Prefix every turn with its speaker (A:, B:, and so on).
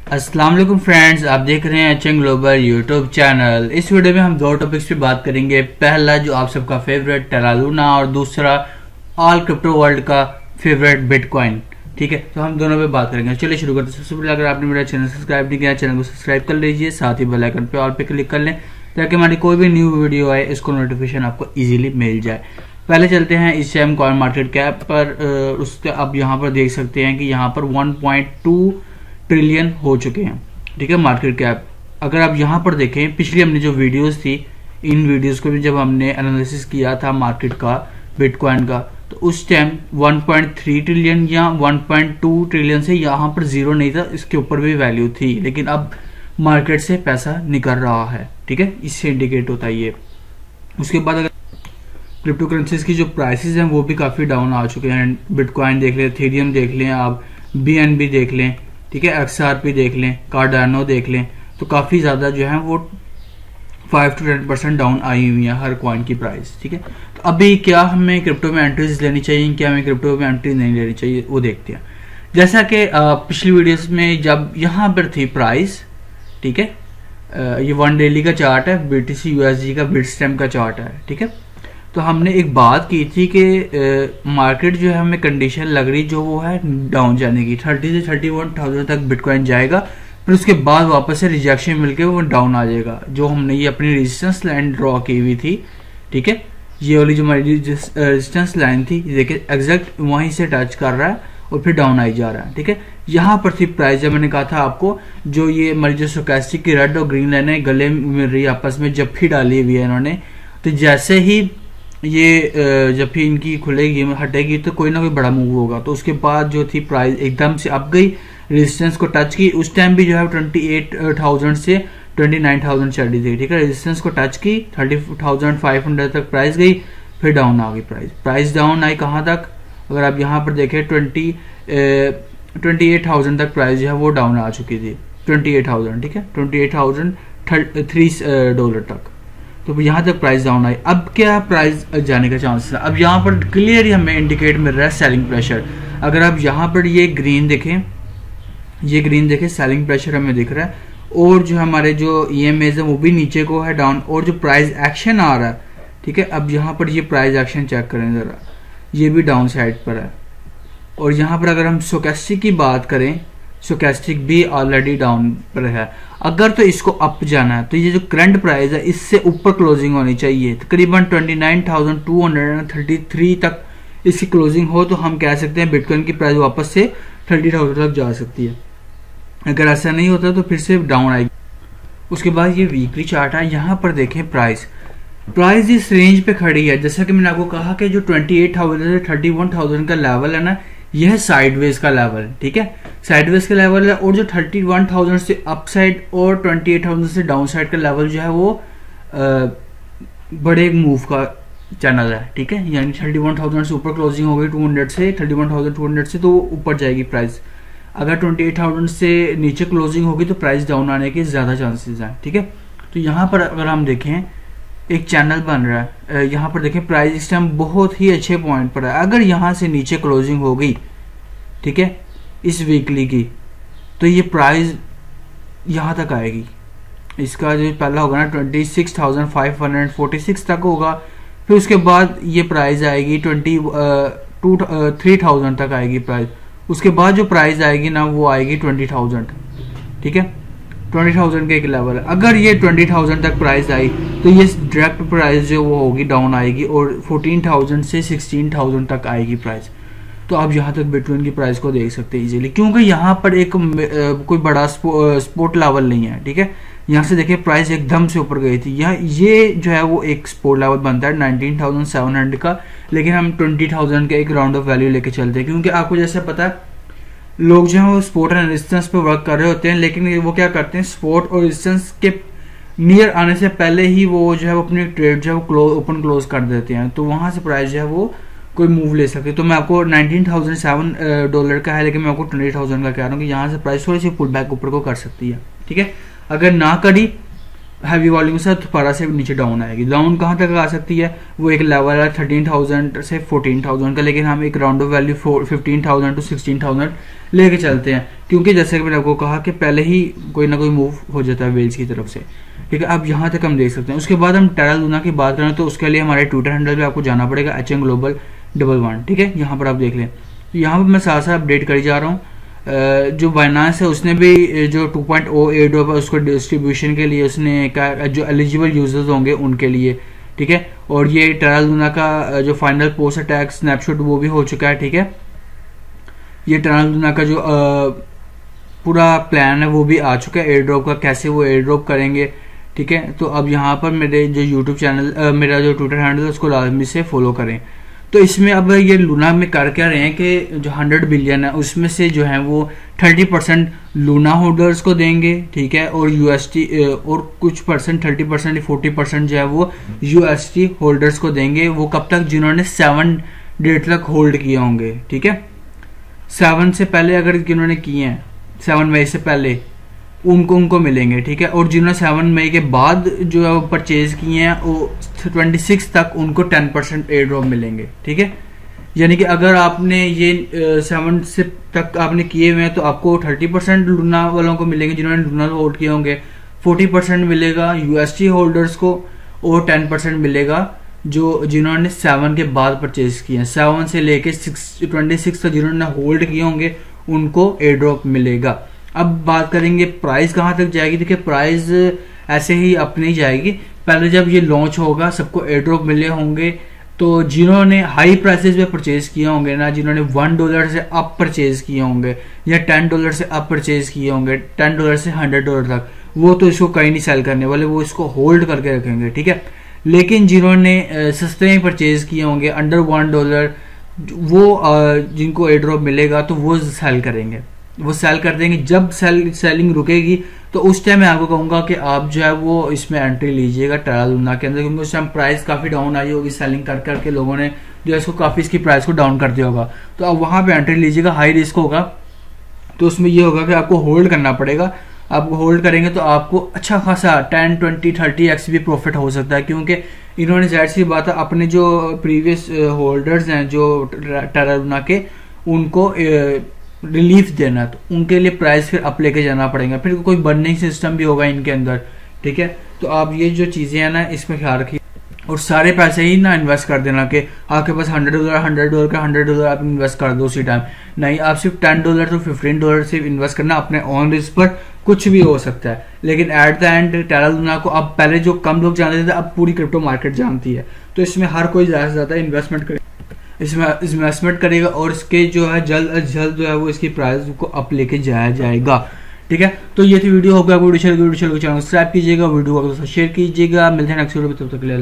A: अस्सलाम वालेकुम फ्रेंड्स, आप देख रहे हैं एचएन ग्लोबल यूट्यूब चैनल। इस वीडियो में हम दो टॉपिक्स पे बात करेंगे। पहला जो आप सबका फेवरेट टेरा लूना और दूसरा ऑल क्रिप्टो वर्ल्ड का फेवरेट बिटकॉइन। ठीक है, तो हम दोनों पे बात करेंगे। चलिए शुरू करते हैं। सबसे पहले अगर आपने मेरा चैनल सब्सक्राइब नहीं किया, चैनल को सब्सक्राइब कर लीजिए, साथ ही बेल आइकन पे ऑल पे क्लिक कर लें ताकि हमारी कोई भी न्यू वीडियो आए इसको नोटिफिकेशन आपको इजीली मिल जाए। पहले चलते हैं इस टाइम कॉइन मार्केट कैप पर। उसके अब यहाँ पर देख सकते हैं कि यहाँ पर 1.2 ट्रिलियन हो चुके हैं। ठीक है, मार्केट कैप। अगर आप यहाँ पर देखें, पिछली हमने जो वीडियोस थी, इन वीडियोस को भी जब हमने एनालिसिस किया था मार्केट का, बिटकॉइन का, तो उस टाइम 1.3 ट्रिलियन या 1.2 ट्रिलियन से यहाँ पर जीरो नहीं था, इसके ऊपर भी वैल्यू थी, लेकिन अब मार्केट से पैसा निकल रहा है। ठीक है, इससे इंडिकेट होता है ये। उसके बाद अगर क्रिप्टो करेंसीज की जो प्राइसेस हैं वो भी काफी डाउन आ चुके हैं। बिटकॉइन देख लें, इथेरियम देख लें, आप BNB देख लें, ठीक है, XRP देख लें, कार्डानो देख लें, तो काफी ज्यादा जो है वो 5 to 10% डाउन आई हुई है हर कॉइन की प्राइस। ठीक है, तो अभी क्या हमें क्रिप्टो में एंट्रीज लेनी चाहिए, क्या हमें क्रिप्टो में एंट्री नहीं लेनी चाहिए, वो देखते हैं। जैसा कि पिछली वीडियोस में जब यहाँ पर थी प्राइस, ठीक है, ये 1 डेली का चार्ट है, BTC USD का बिटस्टैम्प का चार्ट है। ठीक है, तो हमने एक बात की थी कि मार्केट जो है हमें कंडीशन लग रही जो वो है डाउन जाने की, 30 से 31,000 तक बिटकॉइन जाएगा, फिर उसके बाद वापस से रिजेक्शन मिलके वो डाउन आ जाएगा। जो हमने ये अपनी रेजिस्टेंस लाइन ड्रॉ की हुई थी, ठीक है, ये वाली जो हमारी रेजिस्टेंस लाइन थी, देखिए एग्जैक्ट वहीं से टच कर रहा है और फिर डाउन आई जा रहा है। ठीक है, यहाँ पर थी प्राइस, जब मैंने कहा था आपको, जो ये हमारी जो स्टोचैस्टिक की रेड और ग्रीन लाइन है गले मिल रही है आपस में, जब भी डाली हुई है इन्होंने, तो जैसे ही ये जब भी इनकी खुलेगी हटेगी तो कोई ना कोई बड़ा मूव होगा। तो उसके बाद जो थी प्राइस एकदम से अप गई, रेजिस्टेंस को टच की, उस टाइम भी जो है 28,000 से 29,000 चल रही थी। ठीक है, रेजिस्टेंस को टच की, 30,500 तक प्राइस गई, फिर डाउन आ गई प्राइस डाउन आई कहाँ तक, अगर आप यहाँ पर देखें 28,000 तक प्राइस जो है वो डाउन आ चुकी थी। 28,000, ठीक है, $28,003 तक, तो यहाँ तक प्राइस डाउन आई। अब क्या प्राइस जाने का चांसेस है, अब यहाँ पर क्लियरली हमें इंडिकेट मिल रहा है सेलिंग प्रेशर। अगर आप यहाँ पर ये ग्रीन देखें, सेलिंग प्रेशर हमें दिख रहा है, और जो हमारे जो EMAs है वो भी नीचे को है डाउन, और जो प्राइस एक्शन आ रहा है, ठीक है, अब यहाँ पर ये प्राइस एक्शन चेक करें जरा, ये भी डाउन साइड पर है। और यहाँ पर अगर हम स्टोचैस्टिक की बात करें, स्टोचैस्टिक भी ऑलरेडी डाउन पर है। अगर तो इसको अप जाना है तो ये जो करंट प्राइस है इससे ऊपर क्लोजिंग होनी चाहिए, तकरीबन 29,233 तक इसकी क्लोजिंग हो तो हम कह सकते हैं बिटकॉइन की प्राइस वापस से 30,000 तक जा सकती है। अगर ऐसा नहीं होता तो फिर से डाउन आएगी। उसके बाद ये वीकली चार्ट है, यहाँ पर देखें प्राइस इस रेंज पे खड़ी है। जैसा कि मैंने आपको कहा कि जो 28,000 से 31,000 का लेवल है ना, यह है साइडवेज का लेवल। ठीक है, साइडवेज का लेवल है, और जो 31,000 से अप साइड और 28,000 से डाउन साइड का लेवल जो है वो बड़े मूव का चैनल है। ठीक है, यानी 31,000 से ऊपर क्लोजिंग हो गई 200 से 31,200 से, तो ऊपर जाएगी प्राइस। अगर 28,000 से नीचे क्लोजिंग होगी तो प्राइस डाउन आने के ज्यादा चांसेस हैं। ठीक है, तो यहाँ पर अगर हम देखें एक चैनल बन रहा है, यहाँ पर देखें प्राइस इस टाइम बहुत ही अच्छे पॉइंट पर है। अगर यहाँ से नीचे क्लोजिंग हो गई, ठीक है, इस वीकली की, तो ये प्राइस यहाँ तक आएगी। इसका जो पहला होगा ना 26,546 तक होगा, फिर उसके बाद ये प्राइस आएगी 3,000 तक आएगी प्राइस। उसके बाद जो प्राइस आएगी ना वो आएगी 20,000। ठीक है, 20,000 का एक लेवल है। अगर ये 20,000 तक प्राइस आई तो ये डायरेक्ट प्राइस जो वो होगी डाउन आएगी, और 14,000 से 16,000 तक आएगी प्राइस। तो आप यहाँ तक बिटकॉइन की प्राइस को देख सकते हैं इजीली, क्योंकि यहाँ पर एक कोई बड़ा सपोर्ट लेवल नहीं है। ठीक है, यहाँ से देखिए प्राइस एकदम से ऊपर गई थी, यहाँ ये जो है वो एक सपोर्ट लेवल बनता है 19,700 का, लेकिन हम 20,000 का एक राउंड ऑफ वैल्यू लेके चलते हैं, क्योंकि आपको जैसे पता है लोग जो है वो सपोर्ट एंड रेजिस्टेंस पे वर्क कर रहे होते हैं, लेकिन वो क्या करते हैं, सपोर्ट और रेजिस्टेंस के नियर आने से पहले ही वो जो है वो अपनी ट्रेड जो है वो ओपन क्लोज कर देते हैं, तो वहां से प्राइस जो है वो कोई मूव ले सकते। तो मैं आपको $19,007 का है, लेकिन मैं आपको 20,000 का कह रहा हूँ कि यहाँ से प्राइस थोड़ी सी पुल बैक ऊपर को कर सकती है। ठीक है, अगर ना करी हैवी वॉल्यूम से दोबारा से नीचे डाउन आएगी। डाउन कहाँ तक आ सकती है, वो एक लेवल है 13,000 से 14,000 का, लेकिन हम एक राउंड ऑफ वैल्यू 15,000 to 16,000 लेके चलते हैं, क्योंकि जैसे कि मैंने आपको कहा कि पहले ही कोई ना कोई मूव हो जाता है वेल्स की तरफ से, ठीक है। अब यहाँ तक हम देख सकते हैं। उसके बाद हम टेरा लूना की बात करें तो उसके लिए हमारे ट्विटर हैंडल पे आपको जाना पड़ेगा HN Global 11, ठीक है। यहाँ पर आप देख लें, यहाँ पर मैं साथ साथ अपडेट कर जा रहा हूँ। जो बाइनांस है उसने भी जो 2.0 एयरड्रॉप है उसको डिस्ट्रीब्यूशन के लिए उसने क्या, जो एलिजिबल यूजर्स होंगे उनके लिए, ठीक है। और ये टेरा लूना का जो फाइनल पोस्ट अटैक स्नैपशॉट वो भी हो चुका है, ठीक है। ये टेरा लूना का जो पूरा प्लान है वो भी आ चुका है एयरड्रॉप का, कैसे वो एयरड्रॉप करेंगे, ठीक है। तो अब यहाँ पर मेरे जो यूट्यूब चैनल मेरा जो ट्विटर हैंडल है उसको लाजमी से फॉलो करें। तो इसमें अब ये लूना में कर क्या रहे हैं कि जो 100 बिलियन है उसमें से जो है वो 30% लूना होल्डर्स को देंगे, ठीक है। और UST और कुछ परसेंट 30% 40% जो है वो UST होल्डर्स को देंगे। वो कब तक, जिन्होंने 7 डेट तक होल्ड किए होंगे, ठीक है। 7 से पहले अगर जिन्होंने किए हैं 7 मई से पहले उनको मिलेंगे, ठीक है। और जिन्होंने 7 मई के बाद जो है वो परचेज किए हैं वो 26 तक उनको 10% एयर ड्रॉप मिलेंगे, ठीक है। यानी कि अगर आपने ये 7 से तक आपने किए हुए हैं तो आपको 30% लूना वालों को मिलेंगे जिन्होंने लूना होल्ड किए होंगे, 40% मिलेगा UST होल्डर्स को, और 10% मिलेगा जो जिन्होंने 7 के बाद परचेज किए हैं। 7 से लेके 26 तक जिन्होंने होल्ड किए होंगे उनको एयर ड्रॉप मिलेगा। अब बात करेंगे प्राइस कहाँ तक जाएगी। देखिए प्राइस ऐसे ही अपनी जाएगी। पहले जब ये लॉन्च होगा सबको एयर ड्रॉप मिले होंगे, तो जिन्होंने हाई प्राइसेस पे परचेज किए होंगे ना, जिन्होंने $1 से अप परचेज किए होंगे या $10 से अप परचेज किए होंगे, $10 से $100 तक, वो तो इसको कहीं नहीं सेल करने वाले, वो इसको होल्ड करके रखेंगे, ठीक है। लेकिन जिन्होंने सस्ते में परचेज किए होंगे अंडर $1, वो जिनको एयर ड्रॉप मिलेगा तो वो सेल करेंगे, वो सेल कर देंगे। जब सेलिंग रुकेगी तो उस टाइम मैं आपको कहूंगा कि आप जो है वो इसमें एंट्री लीजिएगा टेरा लूना के अंदर, क्योंकि उस टाइम प्राइस काफी डाउन आई होगी, सेलिंग कर करके लोगों ने जो है इसको काफी इसकी प्राइस को डाउन कर दिया होगा। तो आप वहां पे एंट्री लीजिएगा, हाई रिस्क होगा। तो उसमें ये होगा कि आपको होल्ड करना पड़ेगा। आपको होल्ड करेंगे तो आपको अच्छा खासा 10, 20, 30x भी प्रॉफिट हो सकता है, क्योंकि इन्होंने जाहिर सी बात है अपने जो प्रीवियस होल्डर्स हैं जो टेरा लूना के, उनको रिलीफ देना, तो उनके लिए प्राइस फिर अप लेके जाना पड़ेगा, फिर कोई बर्निंग सिस्टम भी होगा इनके अंदर, ठीक है। तो आप ये जो चीजें हैं ना इसमें ख्याल रखिए, और सारे पैसे ही ना इन्वेस्ट कर देना कि आपके पास $100 का $100 आप इन्वेस्ट कर दो उसी टाइम, नहीं। आप सिर्फ $10 to $15 से इन्वेस्ट करना, अपने ऑन रिस्क पर कुछ भी हो सकता है। लेकिन at the end Terra Luna को अब पहले जो कम लोग जानते थे अब पूरी क्रिप्टो मार्केट जानती है, तो इसमें हर कोई ज्यादा से ज्यादा इन्वेस्टमेंट करेगा और इसके जो है जल्द अज जल्द जो है वो इसकी प्राइस को अप लेके जाया जाएगा, ठीक है। तो ये थी वीडियो, होगा आपको वीडियो चैनल को सब्सक्राइब कीजिएगा, वीडियो को शेयर कीजिएगा। मिलते हैं नेक्स्ट वीडियो में, तब तक के लिए।